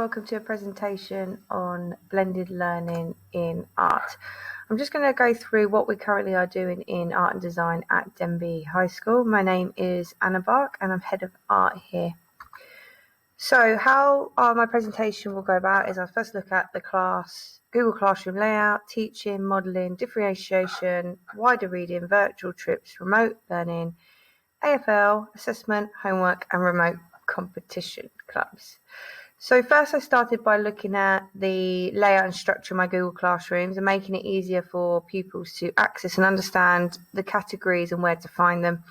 welcome to a presentation on blended learning in art. I'm just going to go through what we currently are doing in art and design at Denbigh High School. My name is Barke and I'm head of art here. So how my presentation will go about is I'll first look at the Google Classroom layout, teaching, modelling, differentiation, wider reading, virtual trips, remote learning, AFL, assessment, homework and remote competition clubs. So first I started by looking at the layout and structure of my Google Classrooms and making it easier for pupils to access and understand the categories and where to find them.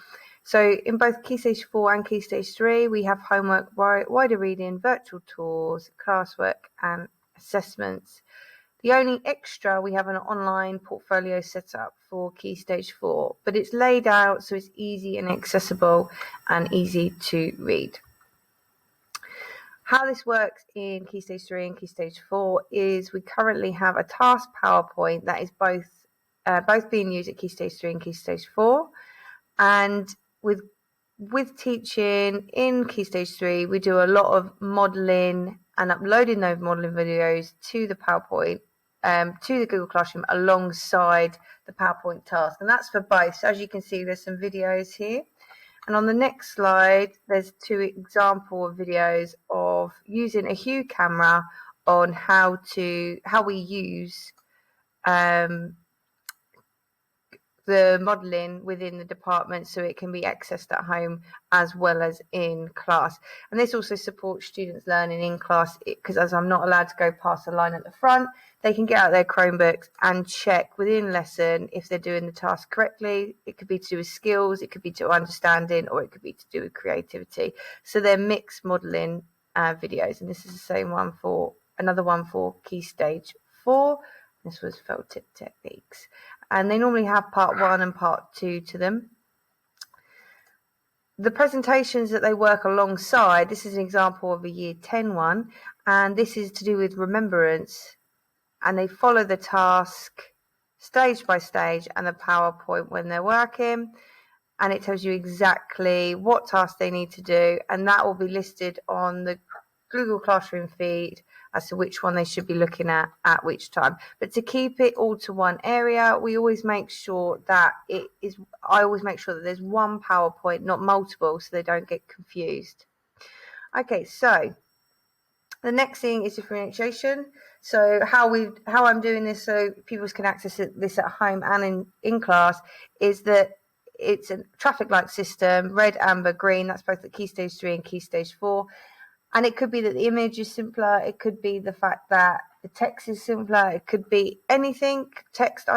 So in both Key Stage 4 and Key Stage 3, we have homework, wider reading, virtual tours, classwork and assessments. The only extra, we have an online portfolio set up for Key Stage 4, but it's laid out so it's easy and accessible and easy to read. How this works in Key Stage 3 and Key Stage 4 is we currently have a task PowerPoint that is both being used at Key Stage 3 and Key Stage 4. And with teaching in Key Stage 3, we do a lot of modelling and uploading those modelling videos to the PowerPoint, to the Google Classroom alongside the PowerPoint task. And that's for both. So as you can see, there's some videos here. And on the next slide, there's two example videos of using a Hue camera on how we use the modelling within the department so it can be accessed at home as well as in class. And this also supports students learning in class because as I'm not allowed to go past the line at the front, they can get out their Chromebooks and check within lesson if they're doing the task correctly. It could be to do with skills, it could be to understanding, or it could be to do with creativity. So they're mixed modelling videos, and this is the same one for another one for Key Stage 4. This was felt tip techniques. And they normally have part 1 and part 2 to them. The presentations that they work alongside, this is an example of a Year 10 one, and this is to do with remembrance. And they follow the task stage by stage and the PowerPoint when they're working. And it tells you exactly what task they need to do. And that will be listed on the Google Classroom feed as to which one they should be looking at which time. But to keep it all to one area, we always make sure that I always make sure that there's one PowerPoint, not multiple, so they don't get confused. Okay, so the next thing is differentiation. So how I'm doing this so people can access this at home and in class is that it's a traffic light system, red, amber, green. That's both at Key Stage 3 and Key Stage 4. And it could be that the image is simpler. It could be the fact that the text is simpler. It could be anything, text,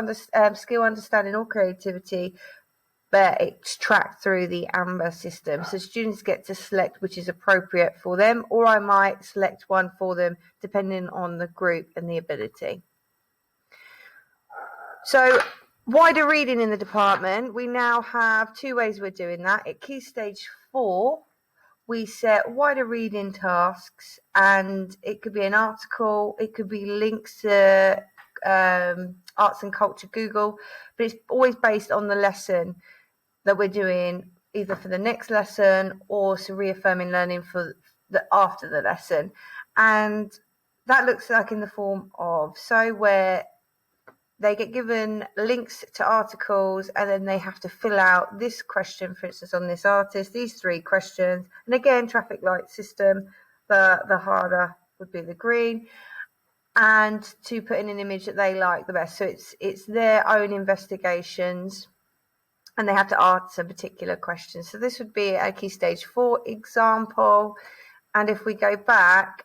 skill, understanding, or creativity, but it's tracked through the amber system. So students get to select which is appropriate for them, or I might select one for them depending on the group and the ability. So wider reading in the department, we now have two ways we're doing that. At Key Stage 4, we set wider reading tasks, and it could be an article, it could be links to arts and culture Google, but it's always based on the lesson that we're doing, either for the next lesson or to reaffirming learning for after the lesson. And that looks like in the form of where they get given links to articles and then they have to fill out this question, for instance, on this artist, these 3 questions. And again, traffic light system, the harder would be the green, and to put in an image that they like the best. So it's their own investigations and they have to answer particular questions. So this would be a Key Stage 4 example. And if we go back,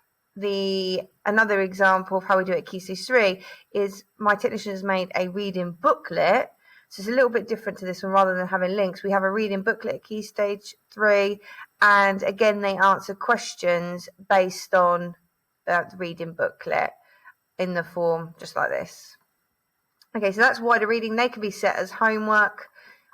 another example of how we do it at Key Stage 3 is my technician has made a reading booklet. So it's a little bit different to this one. Rather than having links, we have a reading booklet at Key Stage 3. And again, they answer questions based on the reading booklet in the form just like this. Okay, so that's wider reading. They can be set as homework.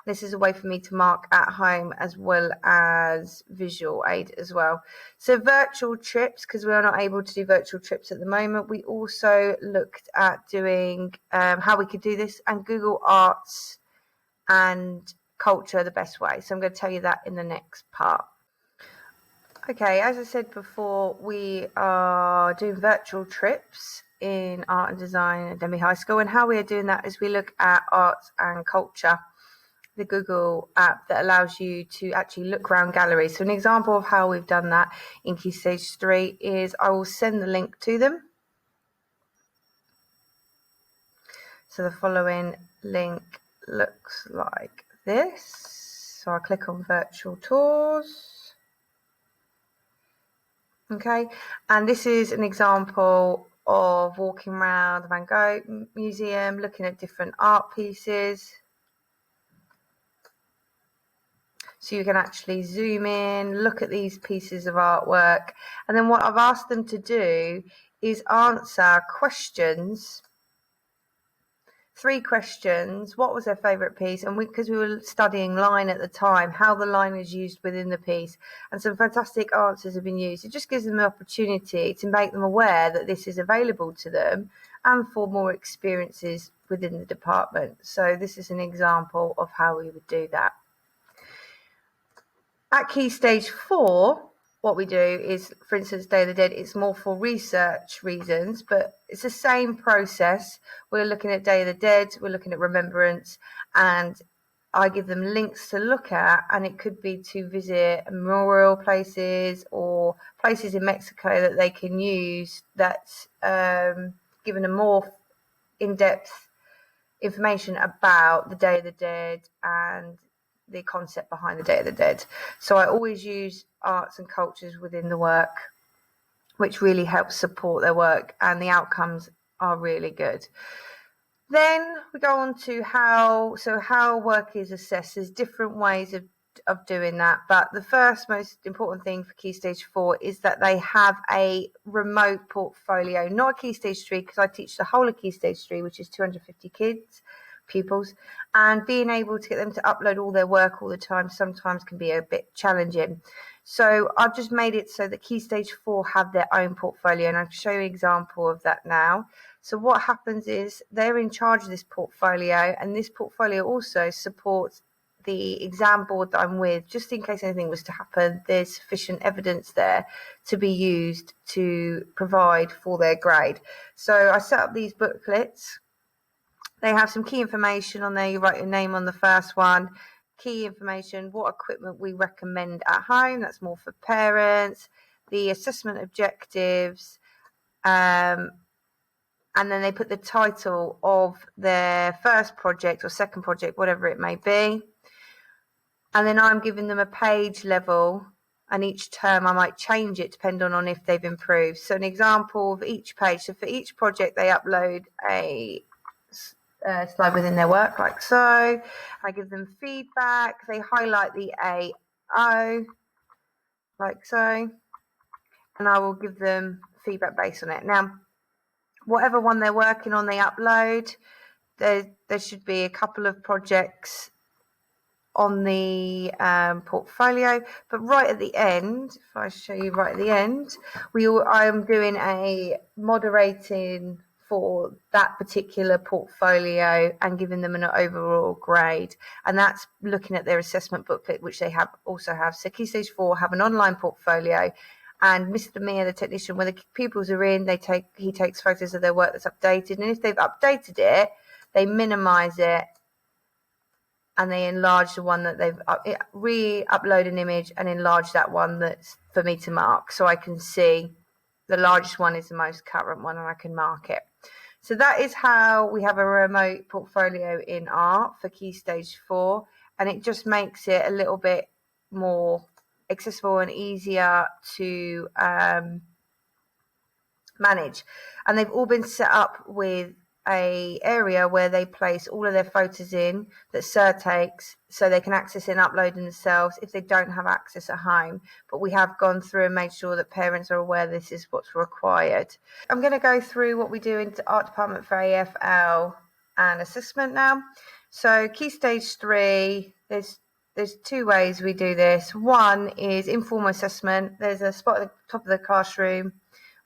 This is a way for me to mark at home as well as visual aid as well. So virtual trips, because we are not able to do virtual trips at the moment, we also looked at doing how we could do this, and Google Arts and Culture the best way. So I'm going to tell you that in the next part. Okay, as I said before, we are doing virtual trips in art and design at Denbigh High School, and how we are doing that is we look at arts and culture, the Google app that allows you to actually look around galleries. So an example of how we've done that in Key Stage 3 is I will send the link to them. So the following link looks like this. So I'll click on virtual tours. Okay, and this is an example of walking around the Van Gogh Museum, looking at different art pieces. So you can actually zoom in, look at these pieces of artwork, and then what I've asked them to do is answer questions. 3 questions. What was their favourite piece? And because we were studying line at the time, how the line is used within the piece, and some fantastic answers have been used. It just gives them an opportunity to make them aware that this is available to them and for more experiences within the department. So this is an example of how we would do that. At Key Stage 4, what we do is, for instance, Day of the Dead, it's more for research reasons, but it's the same process. We're looking at Day of the Dead, we're looking at remembrance, and I give them links to look at, and it could be to visit memorial places or places in Mexico that they can use that's given them more in-depth information about the Day of the Dead and the concept behind the Day of the Dead. So I always use arts and cultures within the work, which really helps support their work, and the outcomes are really good. Then we go on to how work is assessed. There's different ways of doing that, but the first most important thing for Key Stage 4 is that they have a remote portfolio, not a Key Stage 3, because I teach the whole of Key Stage 3, which is 250 pupils, and being able to get them to upload all their work all the time sometimes can be a bit challenging. So I've just made it so that Key Stage 4 have their own portfolio, and I'll show you an example of that now. So what happens is they're in charge of this portfolio, and this portfolio also supports the exam board that I'm with, just in case anything was to happen. There's sufficient evidence there to be used to provide for their grade. So I set up these booklets. They have some key information on there. You write your name on the first one. Key information, what equipment we recommend at home. That's more for parents. The assessment objectives. And then they put the title of their first project or second project, whatever it may be. And then I'm giving them a page level, and each term I might change it depending on if they've improved. So an example of each page. So for each project, they upload a slide within their work, like so. I give them feedback. They highlight the AO, like so. And I will give them feedback based on it. Now, whatever one they're working on, they upload. There should be a couple of projects on the portfolio, but right at the end, if I show you right at the end, I am doing a moderating for that particular portfolio and giving them an overall grade, and that's looking at their assessment booklet, which they also have. So Key Stage 4 have an online portfolio, and Mr. Mia, the technician, when the pupils are in, he takes photos of their work that's updated, and if they've updated it, they minimize it and they enlarge the one that they've re-upload an image and enlarge that one that's for me to mark, so I can see the largest one is the most current one and I can mark it. So that is how we have a remote portfolio in art for Key Stage 4, and it just makes it a little bit more accessible and easier to manage. And they've all been set up with a area where they place all of their photos in that Sir takes, so they can access and upload themselves if they don't have access at home. But we have gone through and made sure that parents are aware this is what's required. I'm going to go through what we do in the art department for AFL and assessment now. So Key Stage 3, there's 2 ways we do this. One is informal assessment. There's a spot at the top of the classroom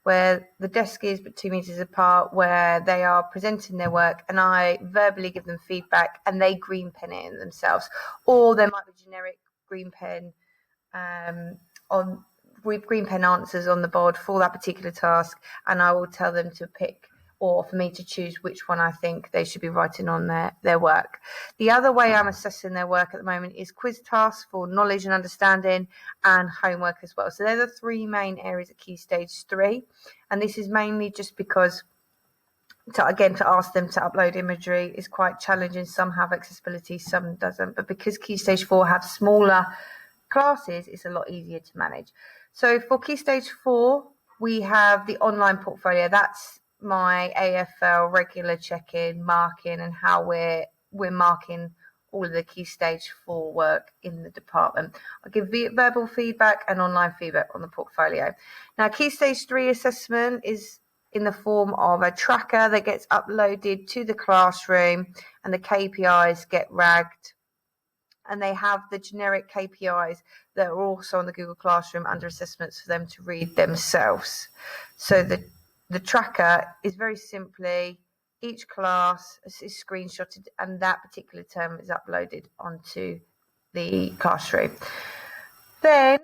where the desk is but 2 meters apart, where they are presenting their work, and I verbally give them feedback and they green pen it in themselves. Or there might be a generic green pen on with green pen answers on the board for that particular task, and I will tell them to pick, or for me to choose which one I think they should be writing on their work. The other way I'm assessing their work at the moment is quiz tasks for knowledge and understanding, and homework as well. So they're the three main areas at Key Stage 3, and this is mainly just because to ask them to upload imagery is quite challenging. Some have accessibility, some doesn't, but because Key Stage 4 have smaller classes, it's a lot easier to manage. So for Key Stage 4, we have the online portfolio. That's my AFL regular check-in, marking, and how we're marking all of the Key Stage 4 work in the department. I'll give verbal feedback and online feedback on the portfolio. Now, Key Stage 3 assessment is in the form of a tracker that gets uploaded to the classroom, and the KPIs get ragged, and they have the generic KPIs that are also on the Google Classroom under assessments for them to read themselves. So the tracker is very simply each class is screenshotted, and that particular term is uploaded onto the classroom. Then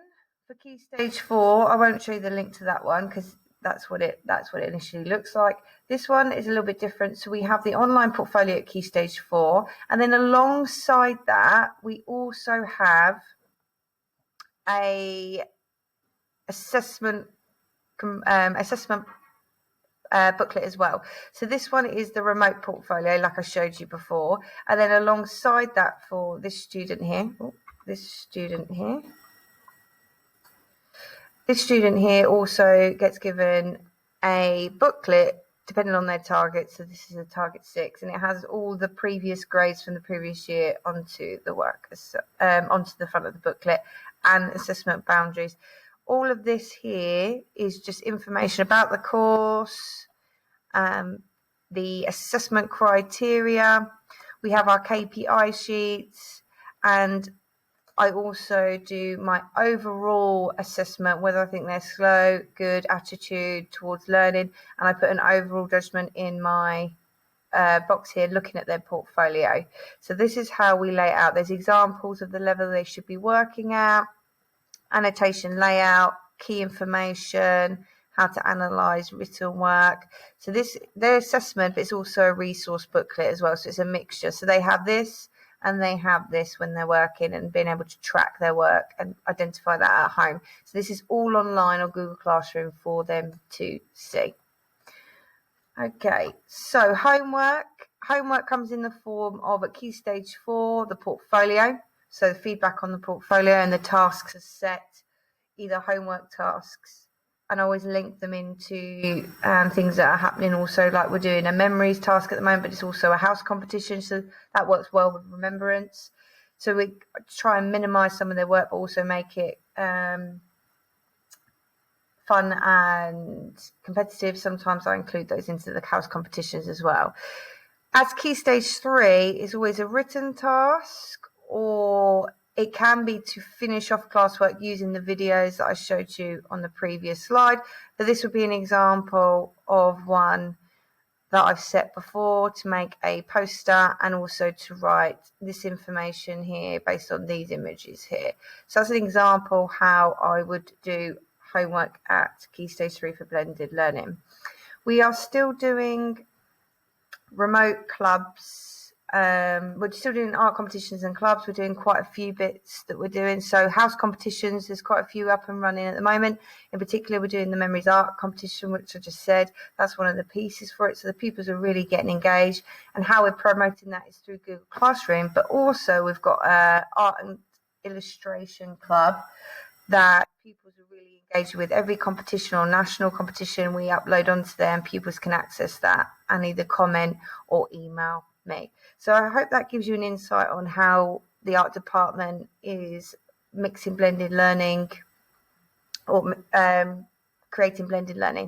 for Key Stage 4, I won't show you the link to that one because that's what it initially looks like. This one is a little bit different. So we have the online portfolio at Key Stage 4, and then alongside that, we also have a assessment booklet as well. So this one is the remote portfolio, like I showed you before, and then alongside that, for this student here also gets given a booklet depending on their target. So this is a target 6, and it has all the previous grades from the previous year onto the work, onto the front of the booklet, and assessment boundaries. All of this here is just information about the course, the assessment criteria. We have our KPI sheets, and I also do my overall assessment, whether I think they're slow, good, attitude towards learning, and I put an overall judgment in my box here looking at their portfolio. So this is how we lay it out. There's examples of the level they should be working at, annotation layout, key information, how to analyse written work. So their assessment, but it's also a resource booklet as well. So it's a mixture. So they have this, and they have this when they're working, and being able to track their work and identify that at home. So this is all online on Google Classroom for them to see. Okay, so homework comes in the form of, at Key Stage 4, the portfolio. So the feedback on the portfolio, and the tasks are set, either homework tasks, and I always link them into things that are happening also, like we're doing a memories task at the moment, but it's also a house competition, so that works well with remembrance. So we try and minimise some of their work, but also make it fun and competitive. Sometimes I include those into the house competitions as well. As Key Stage 3 is always a written task, or it can be to finish off classwork using the videos that I showed you on the previous slide. But this would be an example of one that I've set before, to make a poster and also to write this information here based on these images here. So that's an example how I would do homework at Key Stage 3 for blended learning. We are still doing remote clubs. We're still doing art competitions and clubs. We're doing quite a few bits that we're doing. So house competitions, there's quite a few up and running at the moment. In particular, we're doing the Memories Art competition, which I just said. That's one of the pieces for it. So the pupils are really getting engaged. And how we're promoting that is through Google Classroom. But also we've got an art and illustration club that pupils are really engaged with. Every competition or national competition we upload onto there, and pupils can access that and either comment or email me. So I hope that gives you an insight on how the art department is mixing blended learning, or creating blended learning.